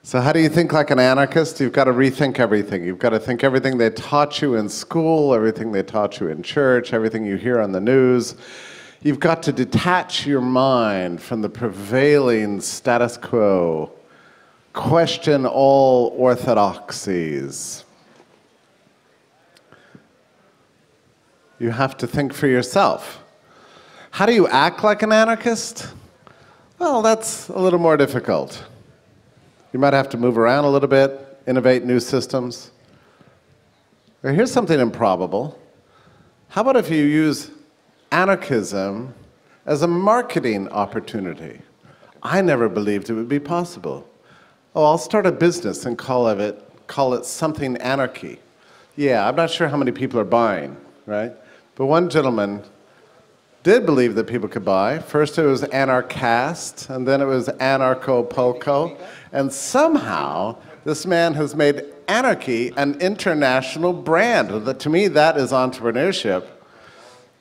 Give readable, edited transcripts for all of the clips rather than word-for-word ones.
So how do you think like an anarchist? You've got to rethink everything. You've got to think everything they taught you in school, everything they taught you in church, everything you hear on the news. You've got to detach your mind from the prevailing status quo. Question all orthodoxies. You have to think for yourself. How do you act like an anarchist? Well, that's a little more difficult. You might have to move around a little bit, innovate new systems. Or here's something improbable. How about if you use anarchism as a marketing opportunity? I never believed it would be possible. Oh, I'll start a business and call it something anarchy. Yeah, I'm not sure how many people are buying, right? But one gentleman did believe that people could buy. First it was anarchast, and then it was anarcho-polco. And somehow, this man has made anarchy an international brand. To me, that is entrepreneurship.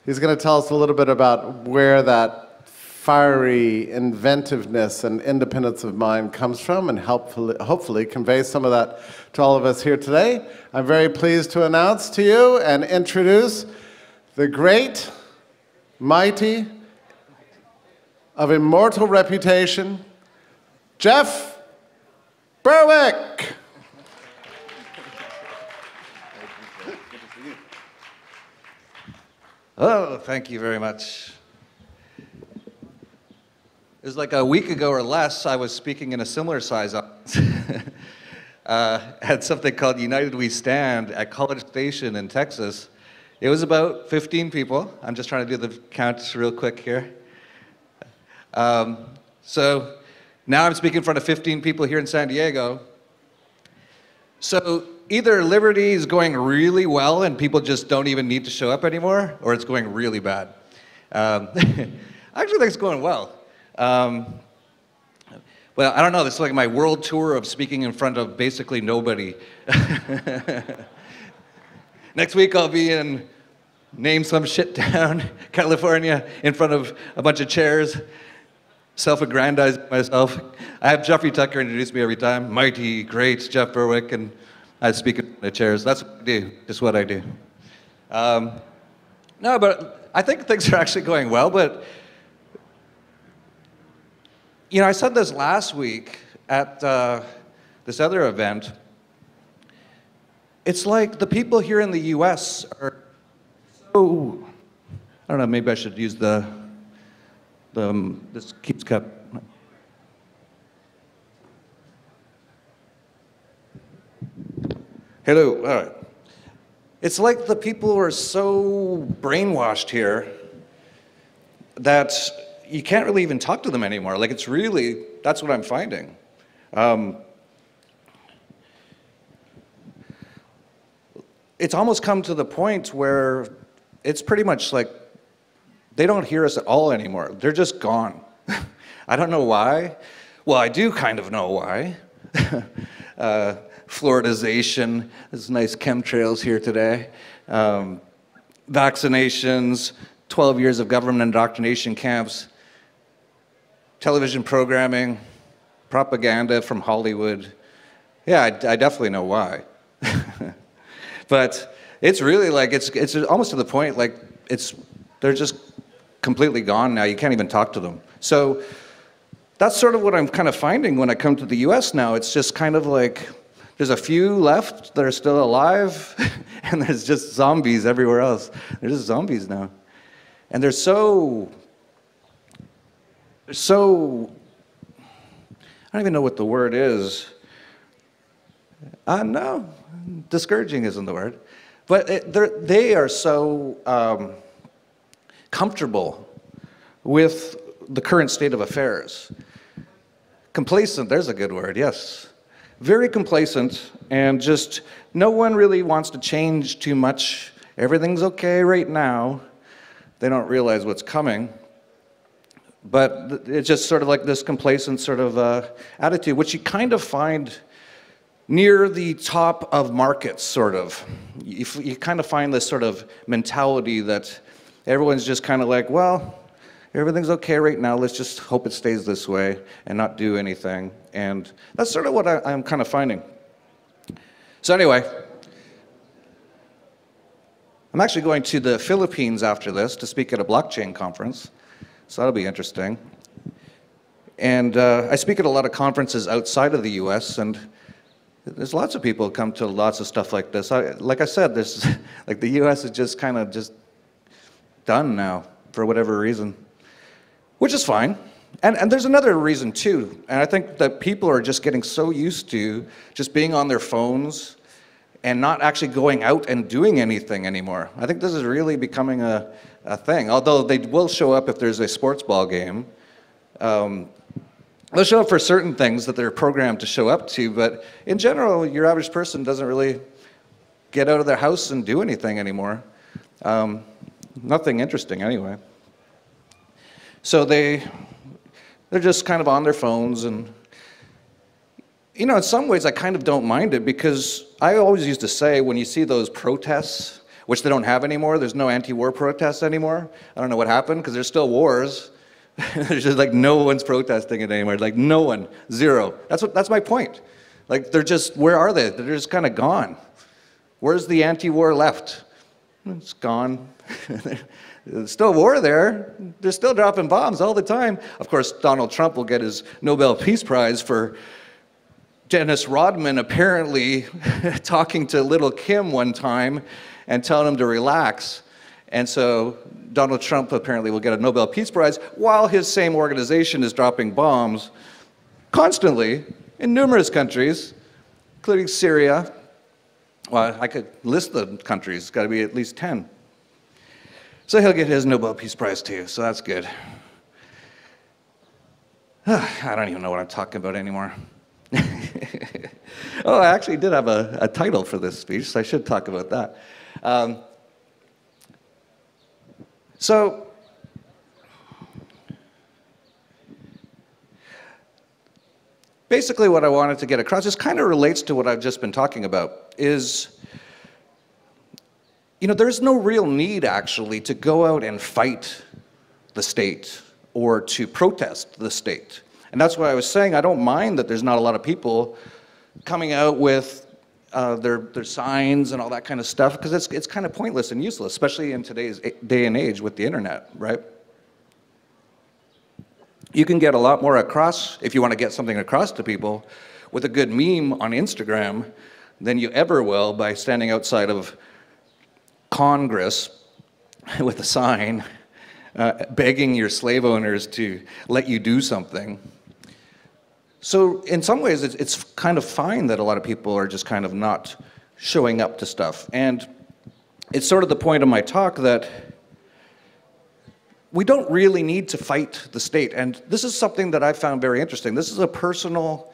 He's going to tell us a little bit about where that fiery inventiveness and independence of mind comes from, and hopefully convey some of that to all of us here today. I'm very pleased to announce to you and introduce the great, mighty, of immortal reputation, Jeff Berwick. Oh, thank you very much. It was like a week ago or less, I was speaking in a similar size audience at something called United We Stand at College Station in Texas. It was about 15 people. I'm just trying to do the count real quick here. So now I'm speaking in front of 15 people here in San Diego. So either Liberty is going really well and people just don't even need to show up anymore, or it's going really bad. I actually think it's going well. Well, I don't know, this is like my world tour of speaking in front of basically nobody. Next week I'll be in, name some shit town, California, in front of a bunch of chairs, self-aggrandizing myself. I have Jeffrey Tucker introduce me every time. Mighty, great, Jeff Berwick, and I speak in the chairs. That's what I do, just what I do. No, but I think things are actually going well, but you know, I said this last week at this other event. It's like the people here in the US are so, I don't know, maybe I should use this keeps cut. Hello, all right. It's like the people are so brainwashed here that you can't really even talk to them anymore. Like it's really, that's what I'm finding. It's almost come to the point where it's pretty much like they don't hear us at all anymore. They're just gone. I don't know why. Well, I do kind of know why. Fluoridization, there's nice chemtrails here today. Vaccinations, 12 years of government indoctrination camps, television programming, propaganda from Hollywood. Yeah, I definitely know why. But it's really like, it's almost to the point like they're just completely gone now. You can't even talk to them. So that's sort of what I'm kind of finding when I come to the US now. It's just kind of like, there's a few left that are still alive, and there's just zombies everywhere else. They're just zombies now. And they're so, I don't even know what the word is. No, discouraging isn't the word. But they are so comfortable with the current state of affairs. Complacent, there's a good word, yes. Very complacent, and just no one really wants to change too much. Everything's okay right now. They don't realize what's coming. But it's just sort of like this complacent sort of attitude, which you kind of find near the top of markets, sort of. You kind of find this sort of mentality that everyone's just kind of like, well, Everything's okay right now. Let's just hope it stays this way and not do anything. And that's sort of what I'm kind of finding. So anyway, I'm actually going to the Philippines after this to speak at a blockchain conference. So that'll be interesting. And I speak at a lot of conferences outside of the US, and there's lots of people who come to lots of stuff like this. Like I said, there's, like the US is just kind of just done now for whatever reason, which is fine. And there's another reason too, and I think that people are just getting so used to just being on their phones and not actually going out and doing anything anymore. I think this is really becoming a thing, although they will show up if there's a sports ball game. They'll show up for certain things that they're programmed to show up to, but in general, your average person doesn't really get out of their house and do anything anymore. Nothing interesting anyway. So they're just kind of on their phones, and you know, in some ways I kind of don't mind it, because I always used to say when you see those protests, which they don't have anymore, there's no anti-war protests anymore. I don't know what happened, because there's still wars. There's just like no one's protesting it anymore. Like no one, zero. That's my point. Like they're just, where are they? They're just kind of gone. Where's the anti-war left? It's gone. There's still war there. They're still dropping bombs all the time. Of course, Donald Trump will get his Nobel Peace Prize for Dennis Rodman apparently talking to little Kim one time and telling him to relax. And so Donald Trump apparently will get a Nobel Peace Prize while his same organization is dropping bombs constantly in numerous countries, including Syria. Well, I could list the countries. It's got to be at least 10. So he'll get his Nobel Peace Prize too, so that's good. I don't even know what I'm talking about anymore. Oh, I actually did have a title for this speech, so I should talk about that. So, basically what I wanted to get across, this kind of relates to what I've just been talking about, is, you know, there's no real need actually to go out and fight the state or to protest the state. And that's why I was saying I don't mind that there's not a lot of people coming out with their signs and all that kind of stuff, because it's kind of pointless and useless, especially in today's day and age with the internet, right? You can get a lot more across, if you want to get something across to people, with a good meme on Instagram than you ever will by standing outside of Congress with a sign begging your slave owners to let you do something. So in some ways, it's kind of fine that a lot of people are just kind of not showing up to stuff. And it's sort of the point of my talk that we don't really need to fight the state. And this is something that I found very interesting. This is a personal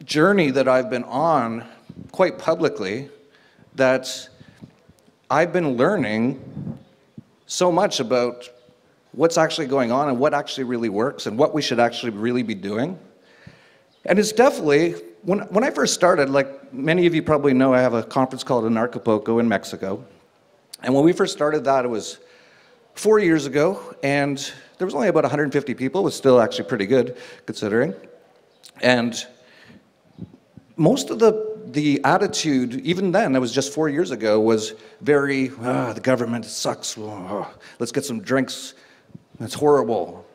journey that I've been on quite publicly, that I've been learning so much about what's actually going on and what actually really works and what we should actually really be doing. And it's definitely, when I first started, like many of you probably know, I have a conference called Acapulco in Mexico. And when we first started that, it was 4 years ago, and there was only about 150 people. It was still actually pretty good, considering. And most of the attitude, even then, that was just 4 years ago, was very, the government sucks, let's get some drinks, it's horrible.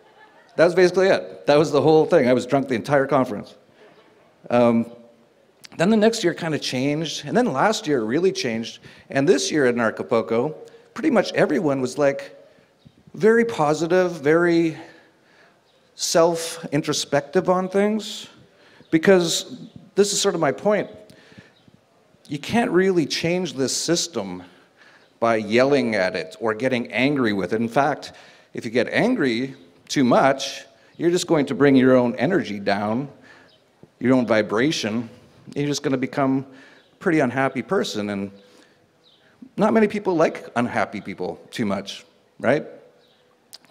That was basically it. That was the whole thing. I was drunk the entire conference. Then the next year kind of changed, and then last year it really changed. And this year in Acapulco, pretty much everyone was like very positive, very self-introspective on things, because this is sort of my point. You can't really change this system by yelling at it or getting angry with it. In fact, if you get angry too much, you're just going to bring your own energy down, your own vibration. You're just going to become a pretty unhappy person. And not many people like unhappy people too much, right?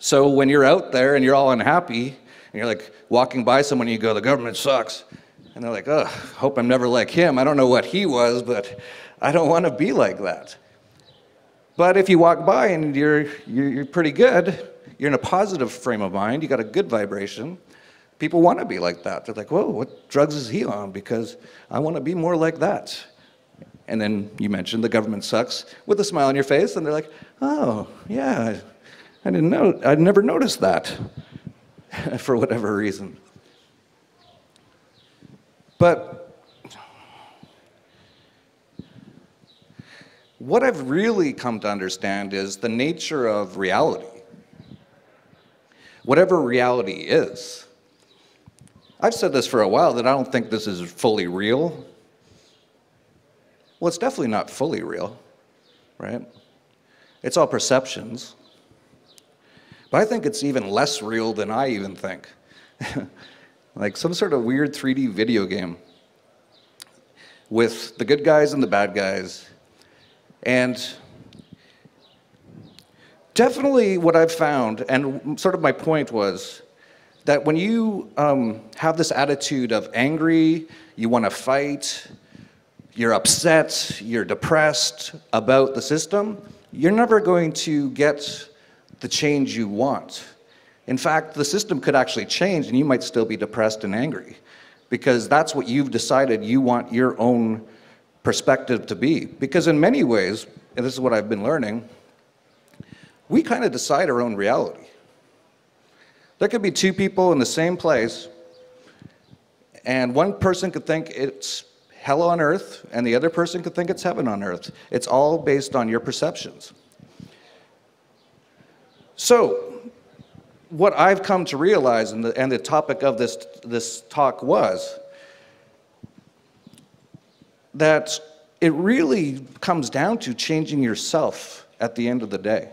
So when you're out there and you're all unhappy, and you're like walking by someone and you go, the government sucks. And they're like, oh, hope I'm never like him. I don't know what he was, but I don't want to be like that. But if you walk by and you're pretty good, you're in a positive frame of mind, you got a good vibration, people want to be like that. They're like, whoa, what drugs is he on? Because I want to be more like that. And then you mentioned the government sucks with a smile on your face, and they're like, oh, yeah, I didn't know, I'd never noticed that for whatever reason. But what I've really come to understand is the nature of reality. Whatever reality is. I've said this for a while, that I don't think this is fully real. Well, it's definitely not fully real, right? It's all perceptions. But I think it's even less real than I even think. Like some sort of weird 3D video game with the good guys and the bad guys. And definitely what I've found, and sort of my point was, that when you have this attitude of angry, you want to fight, you're upset, you're depressed about the system, you're never going to get the change you want. In fact, the system could actually change and you might still be depressed and angry, because that's what you've decided you want your own perspective to be. Because in many ways, and this is what I've been learning, we kind of decide our own reality. There could be two people in the same place, and one person could think it's hell on earth, and the other person could think it's heaven on earth. It's all based on your perceptions. So, what I've come to realize, and the topic of this talk was, that it really comes down to changing yourself at the end of the day.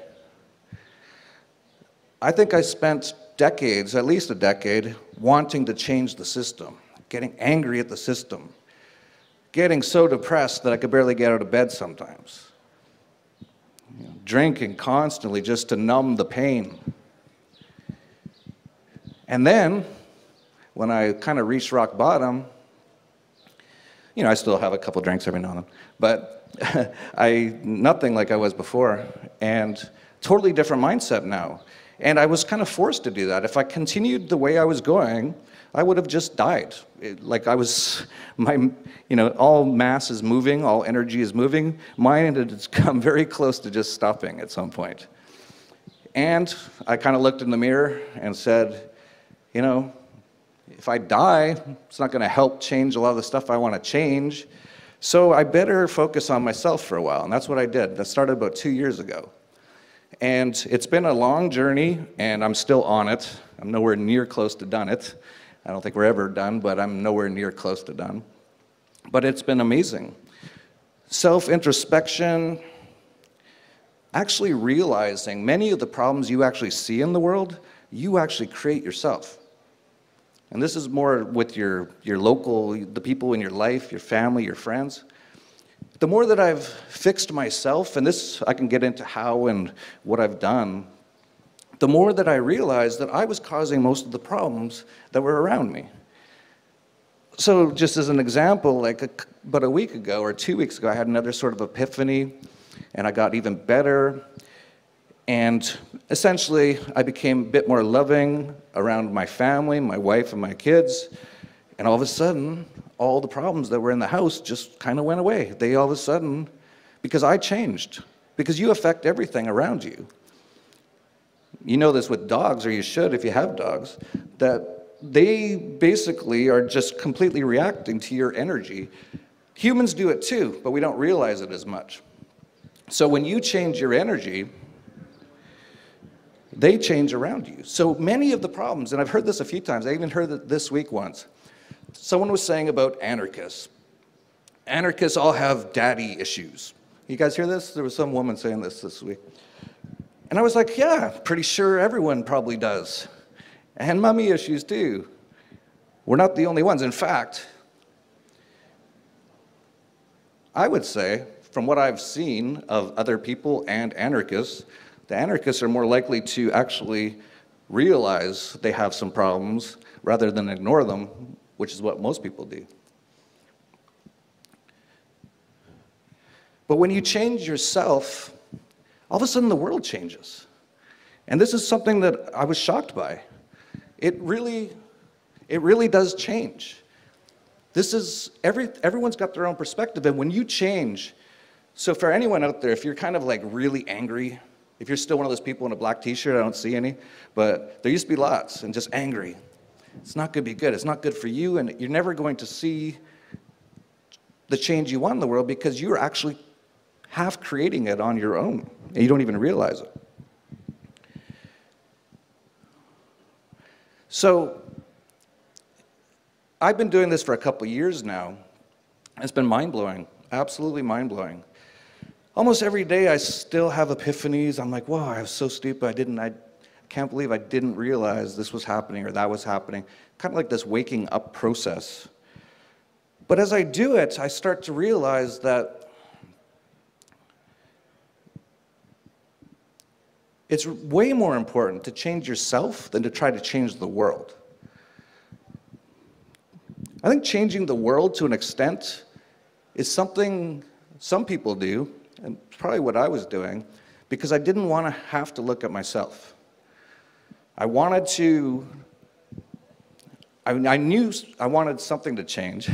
I think I spent decades, at least a decade, wanting to change the system, getting angry at the system, getting so depressed that I could barely get out of bed sometimes. You know, drinking constantly just to numb the pain. And then, when I kind of reached rock bottom, you know, I still have a couple drinks every now and then, but nothing like I was before, and totally different mindset now. And I was kind of forced to do that. If I continued the way I was going, I would have just died. Like I was, all mass is moving, all energy is moving. Mine had come very close to just stopping at some point. And I kind of looked in the mirror and said, you know, if I die, it's not going to help change a lot of the stuff I want to change. So I better focus on myself for a while. And that's what I did. That started about 2 years ago. And it's been a long journey, and I'm still on it. I'm nowhere near close to done it. I don't think we're ever done, but I'm nowhere near close to done. But it's been amazing. Self-introspection, actually realizing many of the problems you actually see in the world, you actually create yourself. And this is more with your local, the people in your life, your family, your friends. The more that I've fixed myself, and this I can get into how and what I've done, the more that I realized that I was causing most of the problems that were around me. So just as an example, like about a week ago or 2 weeks ago, I had another sort of epiphany, and I got even better. And essentially, I became a bit more loving around my family, my wife and my kids. And all of a sudden, all the problems that were in the house just kind of went away. They all of a sudden, because I changed. Because you affect everything around you. You know this with dogs, or you should if you have dogs, that they basically are just completely reacting to your energy. Humans do it too, but we don't realize it as much. So when you change your energy, they change around you. So many of the problems, and I've heard this a few times, I even heard it this week once. Someone was saying about anarchists. Anarchists all have daddy issues. You guys hear this? There was some woman saying this week. And I was like, yeah, pretty sure everyone probably does. And mommy issues too. We're not the only ones. In fact, I would say, from what I've seen of other people and anarchists, the anarchists are more likely to actually realize they have some problems rather than ignore them, which is what most people do. But when you change yourself, all of a sudden the world changes. And this is something that I was shocked by. It really does change. This is, everyone's got their own perspective, and when you change, so for anyone out there, if you're kind of like really angry, if you're still one of those people in a black t-shirt, I don't see any, but there used to be lots, and just angry. It's not going to be good. It's not good for you, and you're never going to see the change you want in the world because you're actually half creating it on your own, and you don't even realize it. So I've been doing this for a couple of years now. It's been mind-blowing, absolutely mind-blowing. Almost every day I still have epiphanies. I'm like, wow, I was so stupid. I can't believe I didn't realize this was happening or that was happening. Kind of like this waking up process. But as I do it, I start to realize that it's way more important to change yourself than to try to change the world. I think changing the world to an extent is something some people do, and probably what I was doing, because I didn't want to have to look at myself. I wanted to, I knew I wanted something to change,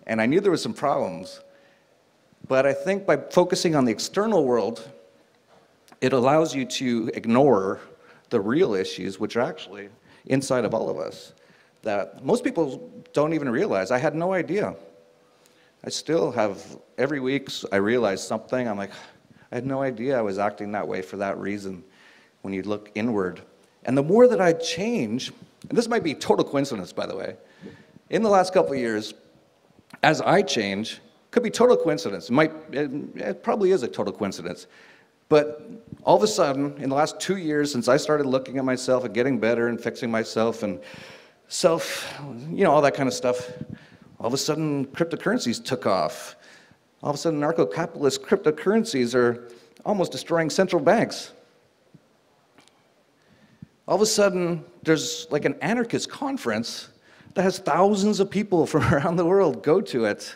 and I knew there were some problems, but I think by focusing on the external world, it allows you to ignore the real issues, which are actually inside of all of us, that most people don't even realize. I had no idea. I still have, every week I realize something, I'm like, I had no idea I was acting that way for that reason when you look inward. And the more that I change, and this might be total coincidence, by the way, in the last couple of years, as I change, could be total coincidence. It probably is a total coincidence. But all of a sudden, in the last 2 years, since I started looking at myself and getting better and fixing myself and all that kind of stuff, all of a sudden, cryptocurrencies took off. All of a sudden, narco-capitalist cryptocurrencies are almost destroying central banks. All of a sudden, there's like an anarchist conference that has thousands of people from around the world go to it,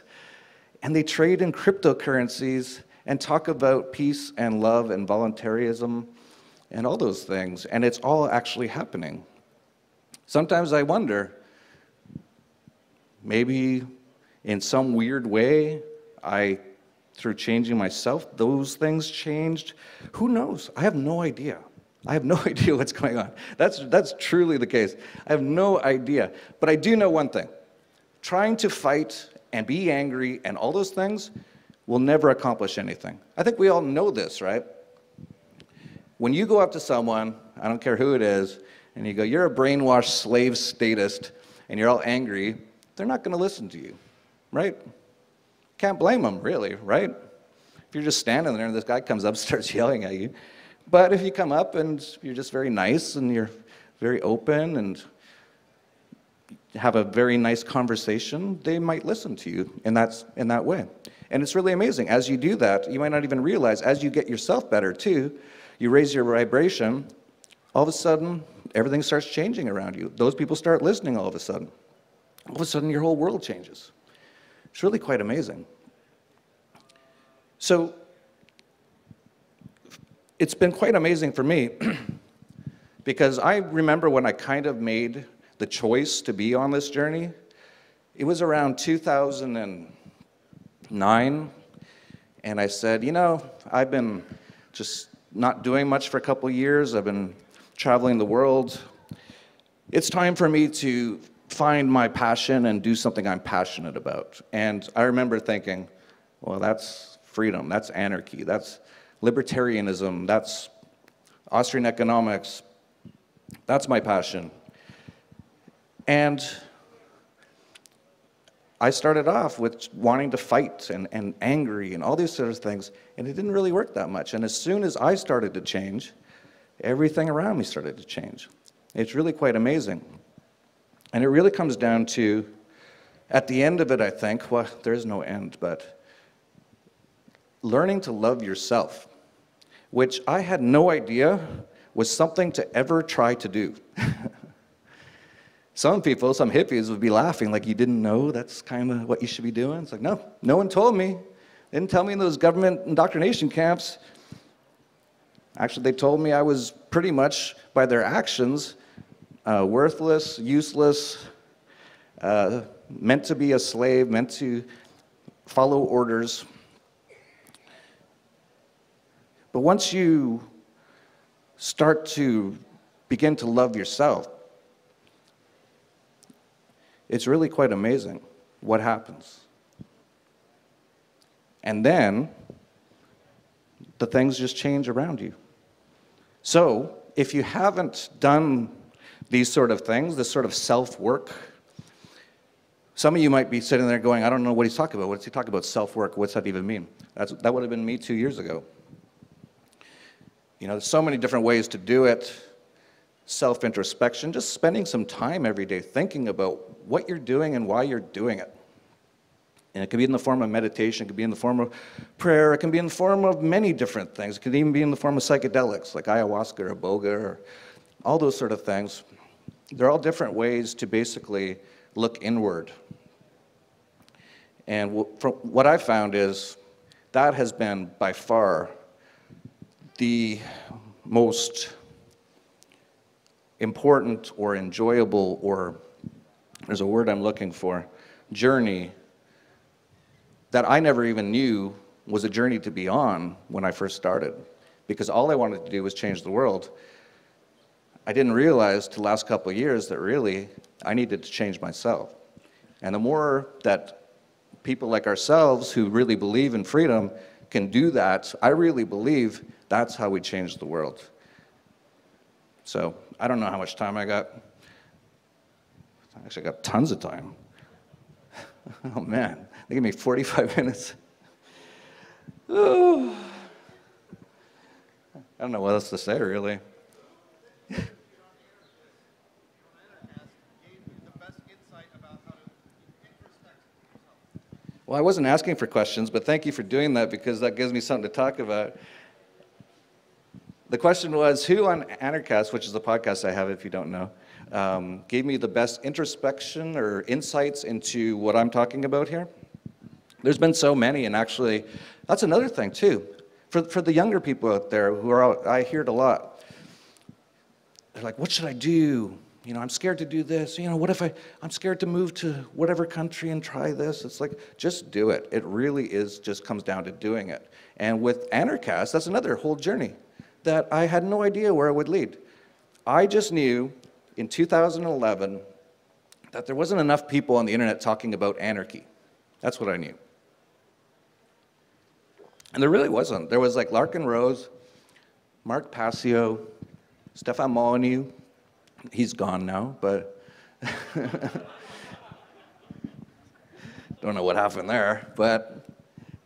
and they trade in cryptocurrencies and talk about peace and love and voluntarism and all those things, and it's all actually happening. Sometimes I wonder, maybe in some weird way, through changing myself, those things changed. Who knows? I have no idea. I have no idea what's going on. That's truly the case. I have no idea. But I do know one thing. Trying to fight and be angry and all those things will never accomplish anything. I think we all know this, right? When you go up to someone, I don't care who it is, and you go, you're a brainwashed slave statist, and you're all angry, they're not going to listen to you, right? Can't blame them, really, right? If you're just standing there and this guy comes up and starts yelling at you. But if you come up and you're just very nice and you're very open and have a very nice conversation, they might listen to you in that way. And it's really amazing. As you do that, you might not even realize, as you get yourself better too, you raise your vibration, all of a sudden, everything starts changing around you. Those people start listening all of a sudden. All of a sudden, your whole world changes. It's really quite amazing. So, it's been quite amazing for me because I remember when I kind of made the choice to be on this journey. It was around 2009, and I said, I've been just not doing much for a couple of years. I've been traveling the world. It's time for me to find my passion and do something I'm passionate about. And I remember thinking, well, that's freedom, that's anarchy, that's libertarianism, that's Austrian economics, that's my passion. And I started off with wanting to fight and angry and all these sort of things, and it didn't really work that much. And as soon as I started to change, everything around me started to change. It's really quite amazing. And it really comes down to, at the end of it, I think, well, there's no end, but learning to love yourself, which I had no idea was something to ever try to do. Some people, some hippies would be laughing like, you didn't know that's kind of what you should be doing? It's like, no one told me. They didn't tell me in those government indoctrination camps. Actually, they told me I was pretty much, by their actions, worthless, useless, meant to be a slave, meant to follow orders. But once you start to begin to love yourself, it's really quite amazing what happens. And then the things just change around you. So if you haven't done these sort of things, this sort of self-work, some of you might be sitting there going, I don't know what he's talking about. What's he talking about, self-work? What's that even mean? That would have been me 2 years ago. You know, there's so many different ways to do it. Self-introspection, just spending some time every day thinking about what you're doing and why you're doing it. And it can be in the form of meditation, it can be in the form of prayer, it can be in the form of many different things. It can even be in the form of psychedelics, like ayahuasca or iboga, or all those sort of things. They're all different ways to basically look inward. And from what I found is that has been by far the most important or enjoyable, or there's a word I'm looking for, journey that I never even knew was a journey to be on when I first started. Because all I wanted to do was change the world. I didn't realize till the last couple of years that really I needed to change myself. And the more that people like ourselves who really believe in freedom can do that, I really believe that's how we change the world. So I don't know how much time I got. I actually got tons of time. Oh man, they gave me 45 minutes. Ooh. I don't know what else to say, really. Well, I wasn't asking for questions, but thank you for doing that, because that gives me something to talk about. The question was, who on Anarchast, which is the podcast I have if you don't know, gave me the best introspection or insights into what I'm talking about here? There's been so many, and actually, that's another thing too. For the younger people out there who are out, I hear it a lot. They're like, what should I do? You know, I'm scared to do this. You know, what if I'm scared to move to whatever country and try this? It's like, just do it. It really is, just comes down to doing it. And with Anarchast, that's another whole journey that I had no idea where it would lead. I just knew in 2011 that there wasn't enough people on the internet talking about anarchy. That's what I knew. And there really wasn't. There was like Larkin Rose, Mark Passio, Stefan Molyneux. He's gone now, but don't know what happened there. But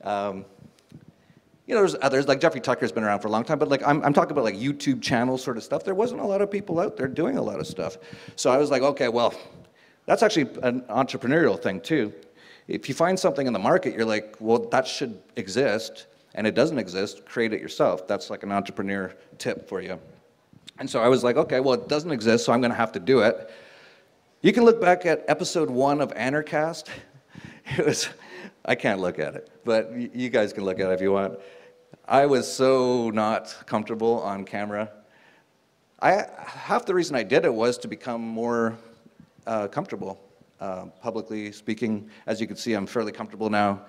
you know, there's others, like Jeffrey Tucker's been around for a long time, but like I'm talking about like YouTube channel sort of stuff. There wasn't a lot of people out there doing a lot of stuff. So I was like, okay, well, that's actually an entrepreneurial thing too. If you find something in the market, you're like, well, that should exist, and it doesn't exist, create it yourself. That's like an entrepreneur tip for you. And so I was like, okay, well, it doesn't exist, so I'm going to have to do it. You can look back at episode 1 of Anarchast. It was, I can't look at it, but you guys can look at it if you want. I was so not comfortable on camera. Half the reason I did it was to become more comfortable publicly speaking. As you can see, I'm fairly comfortable now.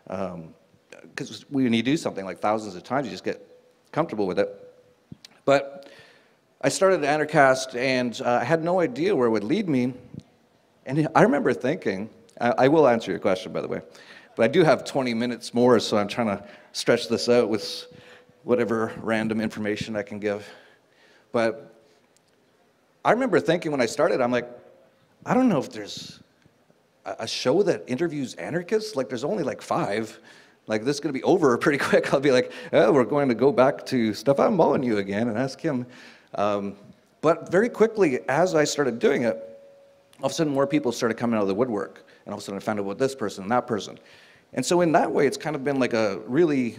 Because when you do something like thousands of times, you just get comfortable with it. But I started Anarchast, and I had no idea where it would lead me. And I remember thinking, I will answer your question, by the way, but I do have 20 minutes more, so I'm trying to stretch this out with whatever random information I can give. But I remember thinking when I started, I'm like, I don't know if there's a show that interviews anarchists. Like, there's only like 5. Like, this is going to be over pretty quick. I'll be like, oh, we're going to go back to Stefan Molyneux again and ask him. But very quickly, as I started doing it, all of a sudden more people started coming out of the woodwork. And all of a sudden I found out about this person and that person. And so in that way, it's kind of been like a really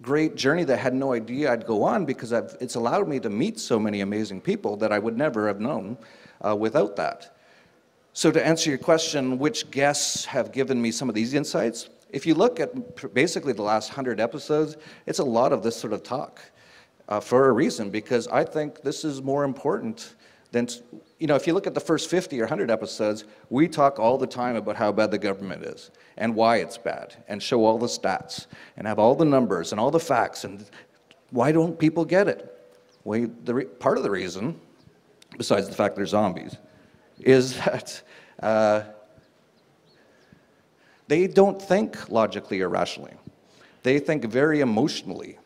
great journey that I had no idea I'd go on, because it's allowed me to meet so many amazing people that I would never have known without that. So to answer your question, which guests have given me some of these insights? If you look at basically the last 100 episodes, it's a lot of this sort of talk. for a reason, because I think this is more important than, if you look at the first 50 or 100 episodes, we talk all the time about how bad the government is and why it's bad, and show all the stats and have all the numbers and all the facts, and why don't people get it? Well, part of the reason, besides the fact they're zombies, is that they don't think logically or rationally. They think very emotionally,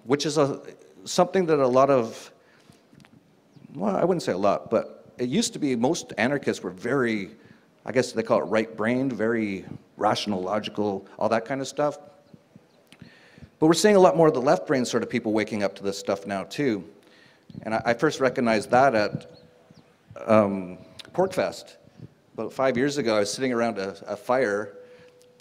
which is something that a lot of, well, I wouldn't say a lot, but it used to be most anarchists were very, I guess they call it right-brained, very rational, logical, all that kind of stuff. But we're seeing a lot more of the left-brain sort of people waking up to this stuff now, too. And I first recognized that at Porkfest. About 5 years ago, I was sitting around a fire,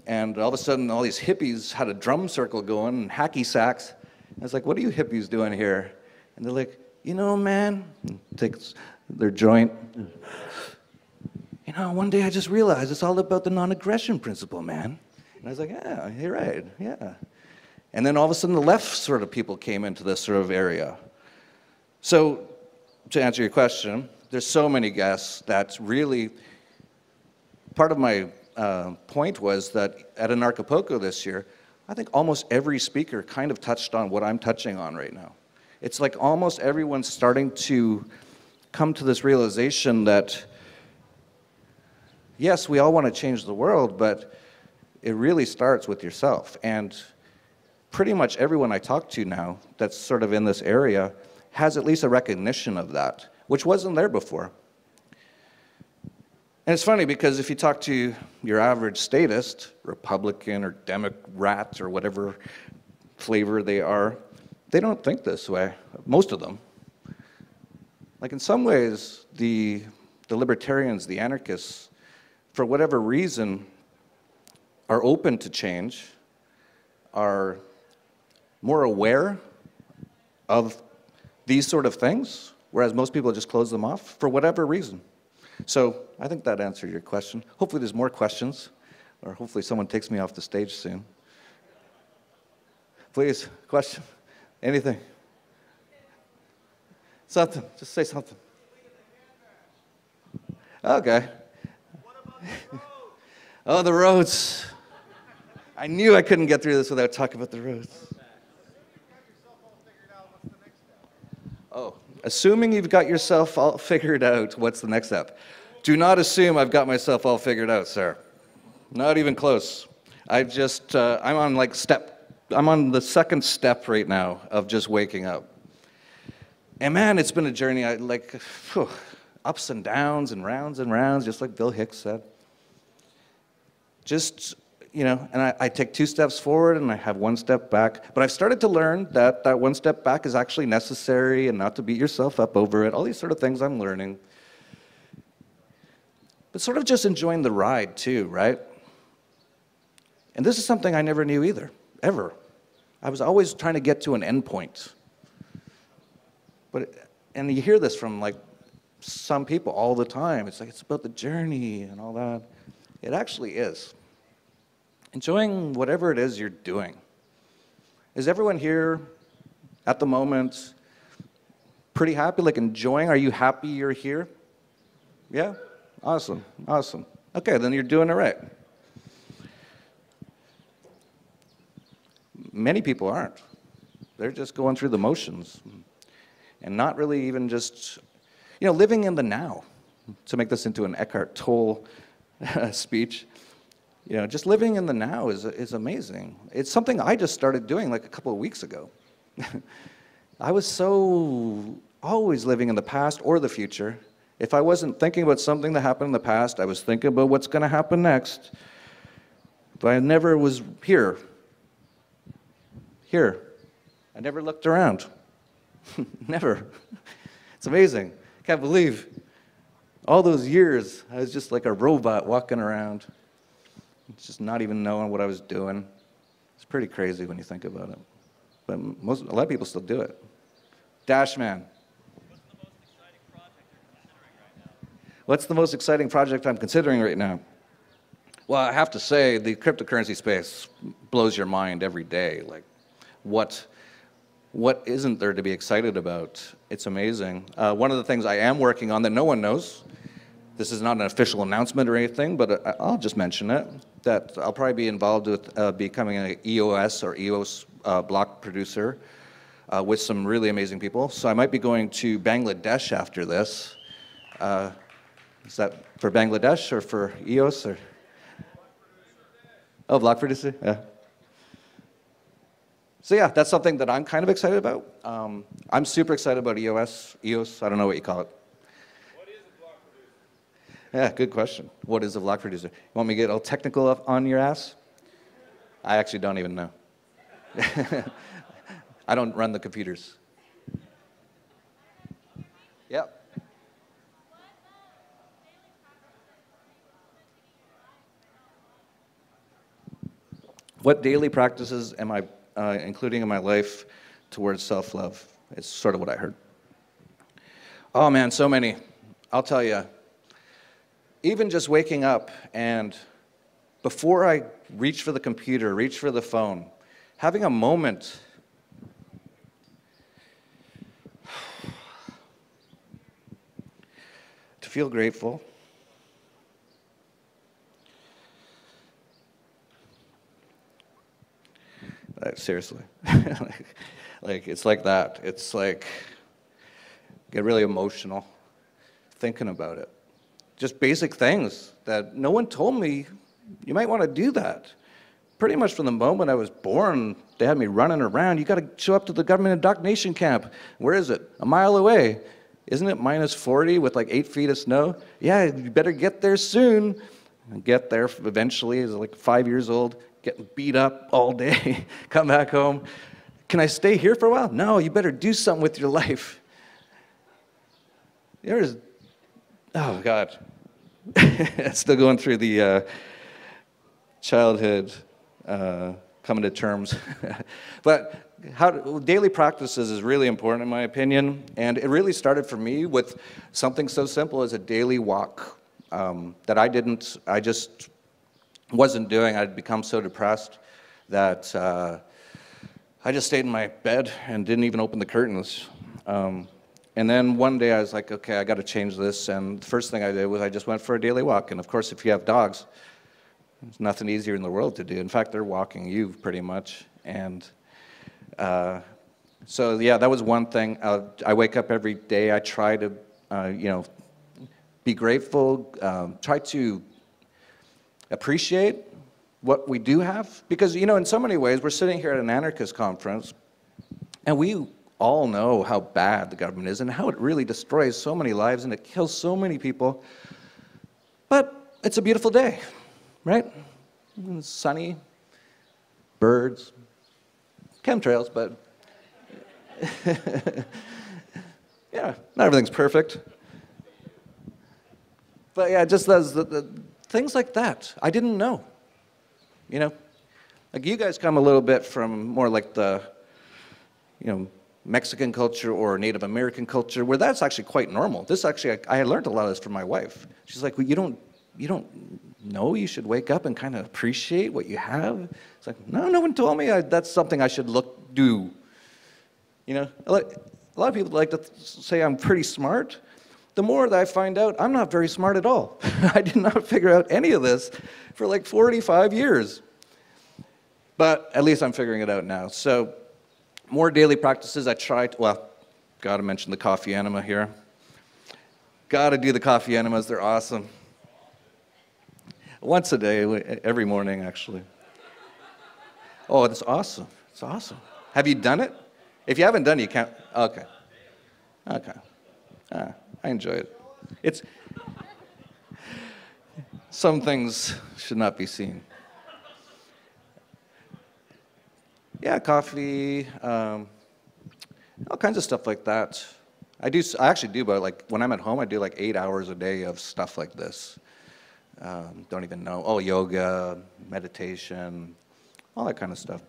and all of a sudden, all these hippies had a drum circle going, and hacky sacks. I was like, what are you hippies doing here? And they're like, man, and takes their joint. One day I just realized it's all about the non-aggression principle, man. And I was like, yeah, you're right, yeah. And then all of a sudden, the left sort of people came into this sort of area. So, to answer your question, there's so many guests that really, part of my point was that at Anarchapulco this year, I think almost every speaker kind of touched on what I'm touching on right now. It's like almost everyone's starting to come to this realization that, yes, we all want to change the world, but it really starts with yourself. And pretty much everyone I talk to now that's sort of in this area has at least a recognition of that, which wasn't there before. And it's funny because if you talk to your average statist, Republican or Democrat or whatever flavor they are, they don't think this way, most of them. Like in some ways, the libertarians, the anarchists, for whatever reason, are open to change, are more aware of these sort of things, whereas most people just close them off for whatever reason. So I think that answered your question. Hopefully there's more questions, or hopefully someone takes me off the stage soon. Please, question? Anything? Something, just say something. Okay. Oh, the roads. I knew I couldn't get through this without talking about the roads. Oh, assuming you've got yourself all figured out, what's the next step? Do not assume I've got myself all figured out, sir. Not even close. I'm on the second step right now of just waking up. And man, it's been a journey, ups and downs and rounds, just like Bill Hicks said. And I take 2 steps forward and I have 1 step back. But I've started to learn that that 1 step back is actually necessary and not to beat yourself up over it. All these sort of things I'm learning. But sort of just enjoying the ride too, right? And this is something I never knew either, ever. I was always trying to get to an end point. And you hear this from some people all the time. It's like, it's about the journey and all that. It actually is. Enjoying whatever it is you're doing. Is everyone here at the moment pretty happy, enjoying? Are you happy you're here? Yeah? Awesome, awesome. Okay, then you're doing it right. Many people aren't. They're just going through the motions and not really even just, living in the now. To make this into an Eckhart Tolle speech, just living in the now is amazing. It's something I just started doing a couple of weeks ago. I was so always living in the past or the future. If I wasn't thinking about something that happened in the past, I was thinking about what's going to happen next. But I never was here. I never looked around. Never. It's amazing. Can't believe all those years I was just like a robot walking around, just not even knowing what I was doing. It's pretty crazy when you think about it. But a lot of people still do it. Dashman. What's the most exciting project I'm considering right now? Well, I have to say, the cryptocurrency space blows your mind every day. What what isn't there to be excited about? It's amazing. One of the things I am working on that no one knows, this is not an official announcement or anything, but I'll just mention it, that I'll probably be involved with becoming an EOS or EOS block producer with some really amazing people. So I might be going to Bangladesh after this. Is that for Bangladesh or for EOS? Or? Oh, block producer? Yeah. So yeah, that's something that I'm kind of excited about. I'm super excited about EOS, I don't know what you call it. What is a block producer? Yeah, good question. What is a block producer? You want me to get all technical up on your ass? I actually don't even know. I don't run the computers. Yep. What daily practices am I including in my life towards self-love? It's sort of what I heard. Oh man, so many. I'll tell you. Even just waking up and before I reach for the computer, reach for the phone, having a moment to feel grateful. Seriously. like it's like that. It's like get really emotional thinking about it. Just basic things that no one told me you might want to do that. Pretty much from the moment I was born, they had me running around. You got to show up to the government indoctrination camp. Where is it? A mile away. Isn't it minus 40 with like 8 feet of snow? Yeah, you better get there soon. And get there eventually, as like 5 years old, getting beat up all day, come back home. Can I stay here for a while? No, you better do something with your life. There's, oh God. Still going through the childhood, coming to terms. But daily practices is really important in my opinion, and it really started for me with something so simple as a daily walk that I just wasn't doing. I'd become so depressed that I just stayed in my bed and didn't even open the curtains. And then one day I was like, okay, I got to change this. And the first thing I did was I just went for a daily walk. And of course, if you have dogs, there's nothing easier in the world to do. In fact, they're walking you pretty much. And so yeah, that was one thing. I wake up every day. I try to, be grateful. Try to appreciate what we do have. Because, in so many ways, we're sitting here at an anarchist conference, and we all know how bad the government is and how it really destroys so many lives and it kills so many people. But it's a beautiful day, right? It's sunny, birds, chemtrails, but yeah, not everything's perfect. But yeah, just the things like that, I didn't know. Like you guys come a little bit from more like the, Mexican culture or Native American culture, where that's actually quite normal. This actually, I learned a lot of this from my wife. She's like, well, you don't know you should wake up and kind of appreciate what you have? It's like, no one told me that's something I should do. A lot of people like to say I'm pretty smart. The more that I find out, I'm not very smart at all. I did not figure out any of this for like 45 years. But at least I'm figuring it out now. So more daily practices. I tried, gotta mention the coffee enema here. Gotta do the coffee enemas, they're awesome. Once a day, every morning actually. Oh, that's awesome, it's awesome. Have you done it? If you haven't done it, you can't, okay. I enjoy it. Some things should not be seen. Yeah, coffee, all kinds of stuff like that. I actually do, but when I'm at home, I do like 8 hours a day of stuff like this. Don't even know. Oh, yoga, meditation, all that kind of stuff.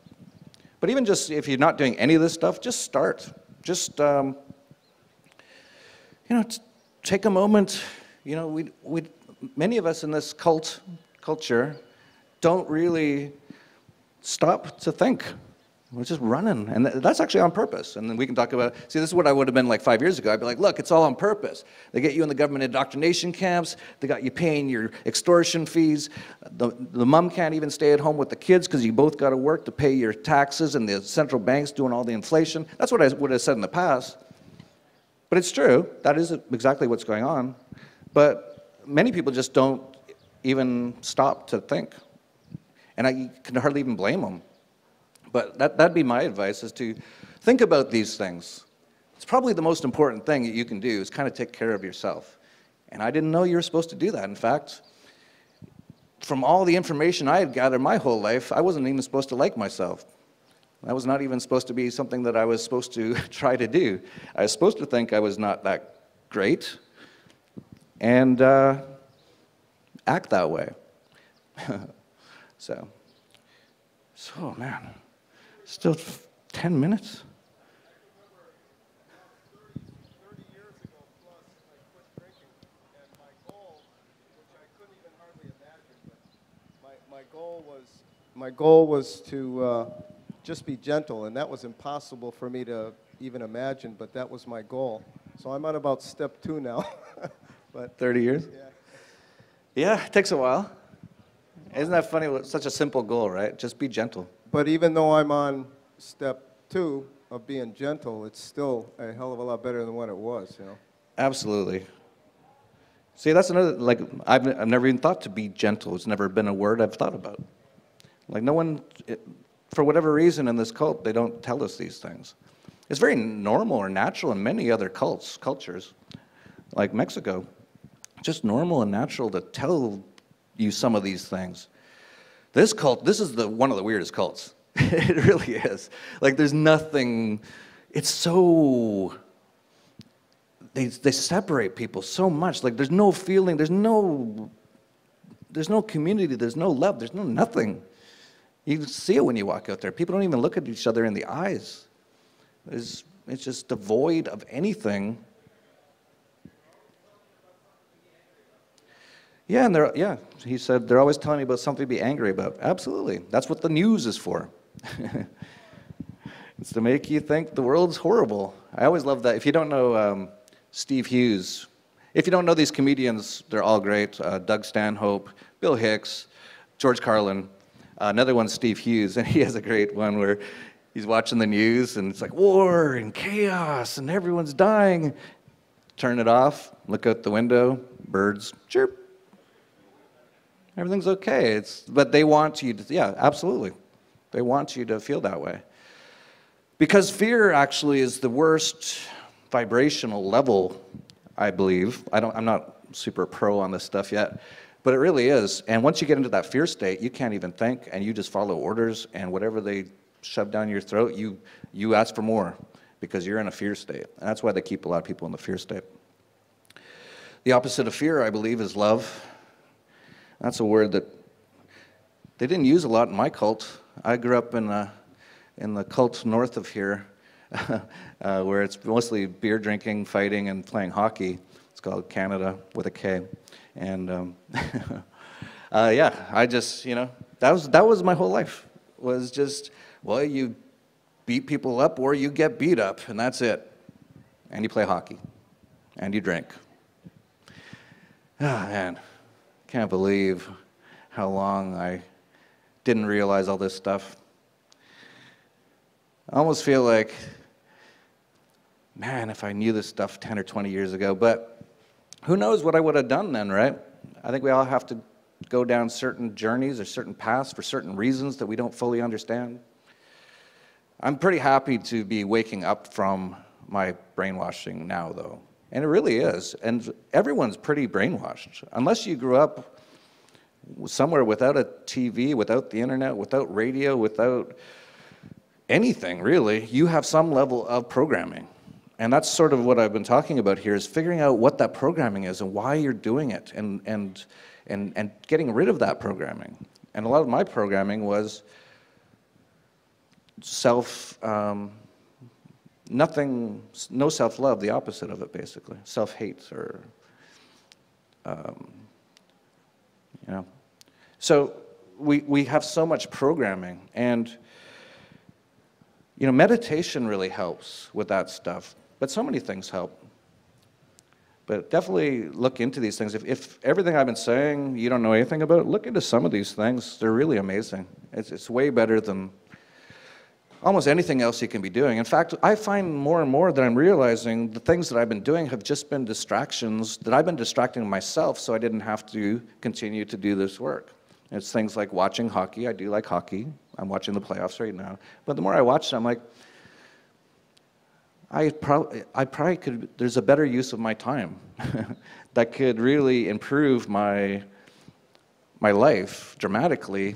But even just if you're not doing any of this stuff, just start. Just, take a moment. Many of us in this culture don't really stop to think. We're just running, and that's actually on purpose. And then we can talk about, see, this is what I would have been like 5 years ago. I'd be like, look, it's all on purpose. They get you in the government indoctrination camps. They got you paying your extortion fees. The mom can't even stay at home with the kids because you both got to work to pay your taxes, and the central bank's doing all the inflation. That's what I would have said in the past. But it's true. That is exactly what's going on. But many people just don't even stop to think. And I can hardly even blame them. But that'd be my advice, is to think about these things. It's probably the most important thing that you can do, is kind of take care of yourself. And I didn't know you were supposed to do that. In fact, from all the information I had gathered my whole life, I wasn't even supposed to like myself. That was not even supposed to be something that I was supposed to try to do. I was supposed to think I was not that great and act that way. So man. Still 10 minutes? About 30 years ago plus, I quit drinking. And my goal, which I couldn't even hardly imagine, but my goal was to just be gentle, and that was impossible for me to even imagine, but that was my goal. So I'm on about step 2 now. But 30 years? Yeah, it takes a while. Isn't that funny? It's such a simple goal, right? Just be gentle. But even though I'm on step 2 of being gentle, it's still a hell of a lot better than what it was, you know? Absolutely. See, that's another, like, I've never even thought to be gentle. It's never been a word I've thought about. Like, no one, for whatever reason in this cult, they don't tell us these things. It's very normal or natural in many other cultures, like Mexico. Just normal and natural to tell you some of these things. This cult, this is one of the weirdest cults. It really is. Like, there's nothing, it's so, they separate people so much. Like, there's no feeling, there's no community, there's no love, there's no nothing. You see it when you walk out there. People don't even look at each other in the eyes. It's just devoid of anything. Yeah, and he said, they're always telling me about something to be angry about. Absolutely. That's what the news is for. It's to make you think the world's horrible. I always love that. If you don't know Steve Hughes, if you don't know these comedians, they're all great. Doug Stanhope, Bill Hicks, George Carlin. Another one's Steve Hughes, and he has a great one where he's watching the news, and it's like war and chaos, and everyone's dying. Turn it off, look out the window, birds, chirp. Everything's okay. But they want you to, yeah, absolutely. They want you to feel that way. Because fear actually is the worst vibrational level, I believe. I'm not super pro on this stuff yet, but it really is. And once you get into that fear state, you can't even think, and you just follow orders, and whatever they shove down your throat, you ask for more because you're in a fear state. And that's why they keep a lot of people in the fear state. The opposite of fear, I believe, is love. That's a word that they didn't use a lot in my cult. I grew up in the cult north of here, where it's mostly beer drinking, fighting, and playing hockey. It's called Canada with a K. And yeah, I just, that was my whole life. Was just, well, you beat people up or you get beat up, and that's it. And you play hockey, and you drink. Ah, man. Can't believe how long I didn't realize all this stuff. I almost feel like, man, if I knew this stuff 10 or 20 years ago, but who knows what I would have done then, right? I think we all have to go down certain journeys or certain paths for certain reasons that we don't fully understand. I'm pretty happy to be waking up from my brainwashing now, though. And it really is. And everyone's pretty brainwashed. Unless you grew up somewhere without a TV, without the internet, without radio, without anything, really, you have some level of programming. And that's sort of what I've been talking about here, is figuring out what that programming is and why you're doing it, and getting rid of that programming. And a lot of my programming was no self-love, the opposite of it, basically. Self-hate, or, So we have so much programming, and You know, meditation really helps with that stuff, but so many things help. But definitely look into these things. If everything I've been saying you don't know anything about, look into some of these things. They're really amazing. It's way better than almost anything else you can be doing. In fact, I find more and more that I'm realizing the things that I've been doing have just been distractions, that I've been distracting myself so I didn't have to continue to do this work. It's things like watching hockey. I do like hockey. I'm watching the playoffs right now. But the more I watch it, I'm like, I probably could, there's a better use of my time that could really improve my life dramatically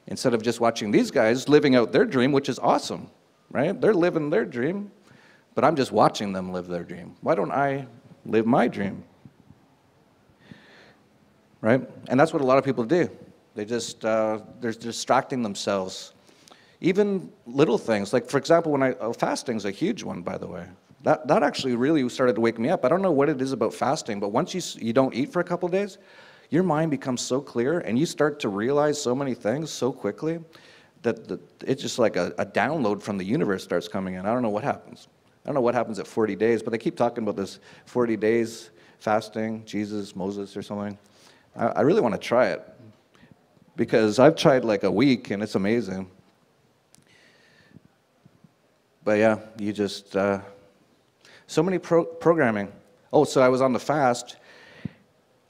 instead of just watching these guys living out their dream, which is awesome, right? They're living their dream, but I'm just watching them live their dream. Why don't I live my dream? Right? And that's what a lot of people do. They just, they're distracting themselves. Even little things, like for example, when fasting's a huge one, by the way. That actually really started to wake me up. I don't know what it is about fasting, but once you don't eat for a couple days, your mind becomes so clear, and you start to realize so many things so quickly that it's just like a download from the universe starts coming in. I don't know what happens. I don't know what happens at 40 days, but they keep talking about this 40 days fasting, Jesus, Moses, or something. I really want to try it, because I've tried like a week, and it's amazing. But yeah, you just, so many programming. Oh, so I was on the fast,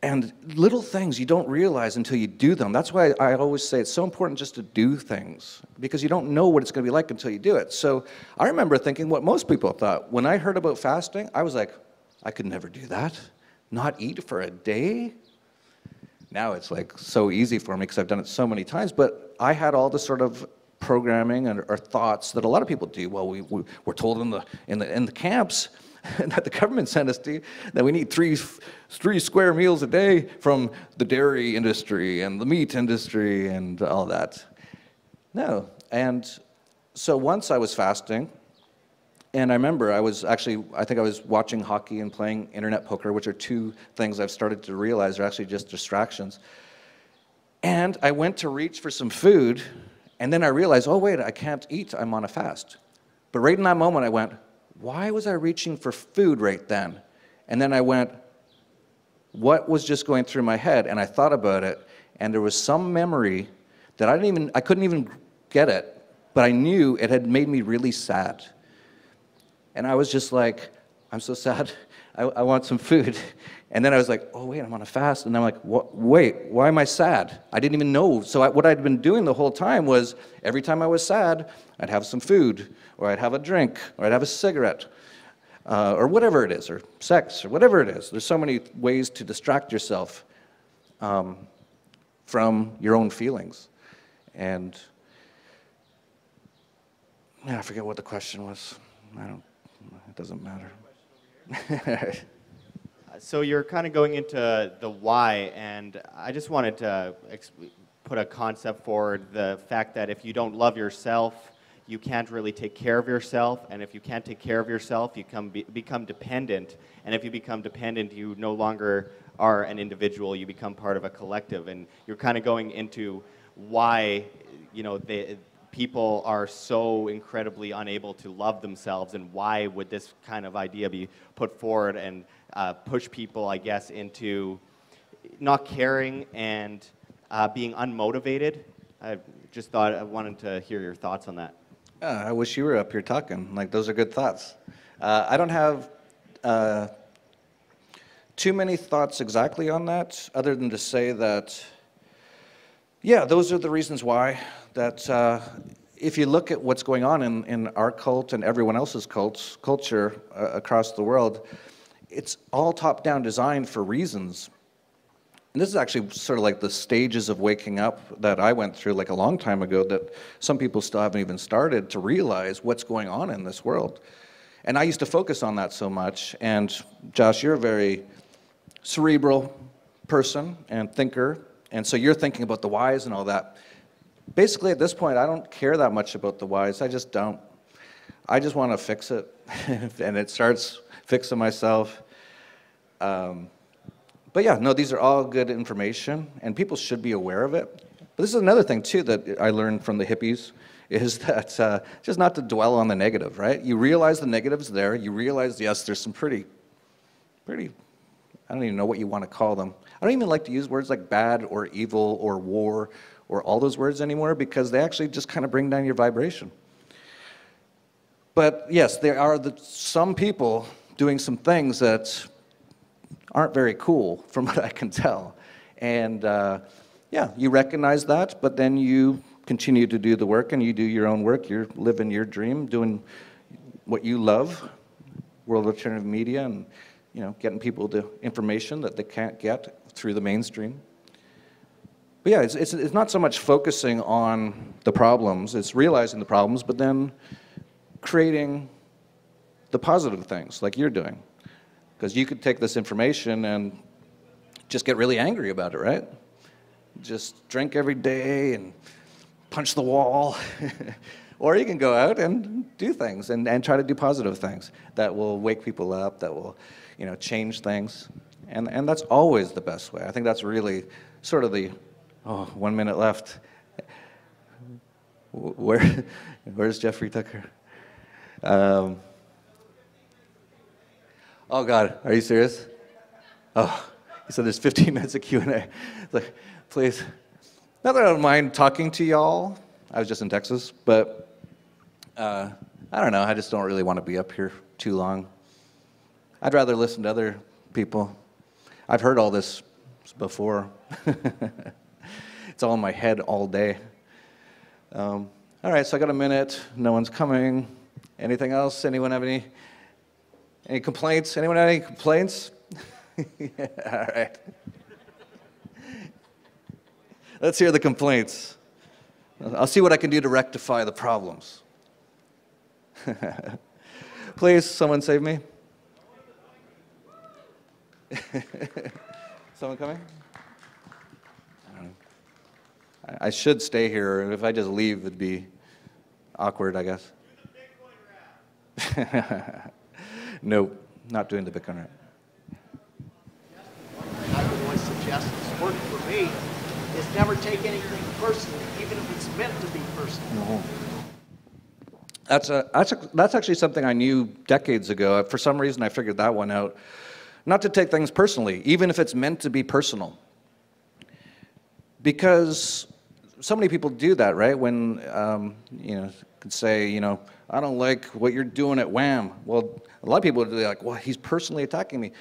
and little things you don't realize until you do them. That's why I always say it's so important just to do things, because you don't know what it's going to be like until you do it. So I remember thinking what most people thought. When I heard about fasting, I was like, I could never do that. Not eat for a day? Now it's like so easy for me because I've done it so many times, but I had all this sort of programming or thoughts that a lot of people do. Well, we're told in the camps that the government sent us to that we need three square meals a day from the dairy industry and the meat industry and all that. No, and so once I was fasting, and I remember I think I was watching hockey and playing internet poker, which are two things I've started to realize are actually just distractions. And I went to reach for some food, and then I realized, oh wait, I can't eat, I'm on a fast. But right in that moment I went, why was I reaching for food right then? And then I went, what was just going through my head? And I thought about it, and there was some memory that I couldn't even get it, but I knew it had made me really sad. And I was just like, I'm so sad, I want some food. And then I was like, oh wait, I'm on a fast. And I'm like, wait, why am I sad? I didn't even know. So what I'd been doing the whole time was, every time I was sad, I'd have some food, or I'd have a drink, or I'd have a cigarette, or whatever it is, or sex, or whatever it is. There's so many ways to distract yourself from your own feelings. And yeah, I forget what the question was. It doesn't matter. So you're kind of going into the why, and I just wanted to put a concept forward, the fact that if you don't love yourself, you can't really take care of yourself, and if you can't take care of yourself, you become dependent, and if you become dependent, you no longer are an individual, you become part of a collective, and you're kind of going into why, you know, people are so incredibly unable to love themselves, and why would this kind of idea be put forward and push people, I guess, into not caring and being unmotivated. I just thought I wanted to hear your thoughts on that. I wish you were up here talking. Like, those are good thoughts. I don't have too many thoughts exactly on that, other than to say that, yeah, those are the reasons why. That if you look at what's going on in our cult and everyone else's culture across the world, it's all top-down designed for reasons. And this is actually sort of like the stages of waking up that I went through like a long time ago, that some people still haven't even started to realize what's going on in this world. And I used to focus on that so much. And Josh, you're a very cerebral person and thinker, and so you're thinking about the whys and all that. Basically, at this point, I don't care that much about the whys. I just don't. I just want to fix it, and it starts fixing myself. But yeah, no, these are all good information, and people should be aware of it. But this is another thing, too, that I learned from the hippies, is that just not to dwell on the negative, right? You realize the negative's there. You realize, yes, there's some pretty, I don't even know what you want to call them. I don't even like to use words like bad or evil or war or all those words anymore because they actually just kind of bring down your vibration. But yes, there are some people doing some things that aren't very cool from what I can tell. And yeah, you recognize that, but then you continue to do the work and you do your own work. You're living your dream, doing what you love, world alternative media, and getting people the information that they can't get through the mainstream. But yeah, it's not so much focusing on the problems, it's realizing the problems, but then creating the positive things like you're doing. Because you could take this information and just get really angry about it, right? Just drink every day and punch the wall. Or you can go out and do things and try to do positive things that will wake people up, that will change things. And that's always the best way. I think that's really sort of the, 1 minute left. Where's Jeffrey Tucker? Oh God, are you serious? Oh, he said there's 15 minutes of Q&A. Like, please. Not that I don't mind talking to y'all. I was just in Texas, but I don't know. I just don't really want to be up here too long. I'd rather listen to other people. I've heard all this before. It's all in my head all day. All right, so I got a minute. No one's coming. Anything else? Anyone have any complaints? Anyone have any complaints? Yeah, all right. Let's hear the complaints. I'll see what I can do to rectify the problems. Please, someone save me. Someone coming? I should stay here. If I just leave, it'd be awkward, I guess. Nope, not doing the Bitcoin rap. I would always suggest it's worked for me is never take anything personally, even if it's meant to be personal. That's actually something I knew decades ago. For some reason, I figured that one out. Not to take things personally, even if it's meant to be personal. Because so many people do that, right? When, could say, I don't like what you're doing at Wham. Well, a lot of people would be like, well, he's personally attacking me.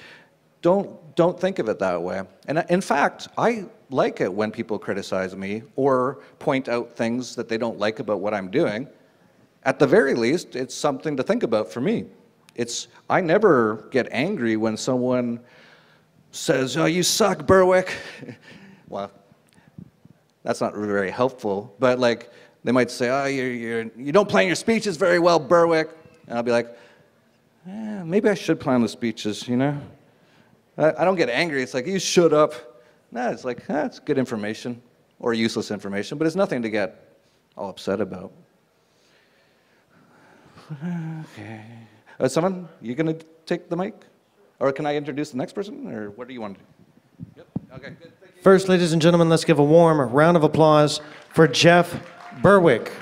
Don't think of it that way. And in fact, I like it when people criticize me or point out things that they don't like about what I'm doing. At the very least, it's something to think about for me. I never get angry when someone says, oh, you suck, Berwick. Well, that's not very helpful, but like, they might say, oh, you don't plan your speeches very well, Berwick. And I'll be like, maybe I should plan the speeches, I don't get angry. It's like, you shut up. No, it's like, it's good information or useless information, but it's nothing to get all upset about. Okay. Someone, you going to take the mic? Or can I introduce the next person? Or what do you want to do? Yep. Okay, good. Thank you. First, ladies and gentlemen, let's give a warm round of applause for Jeff Berwick.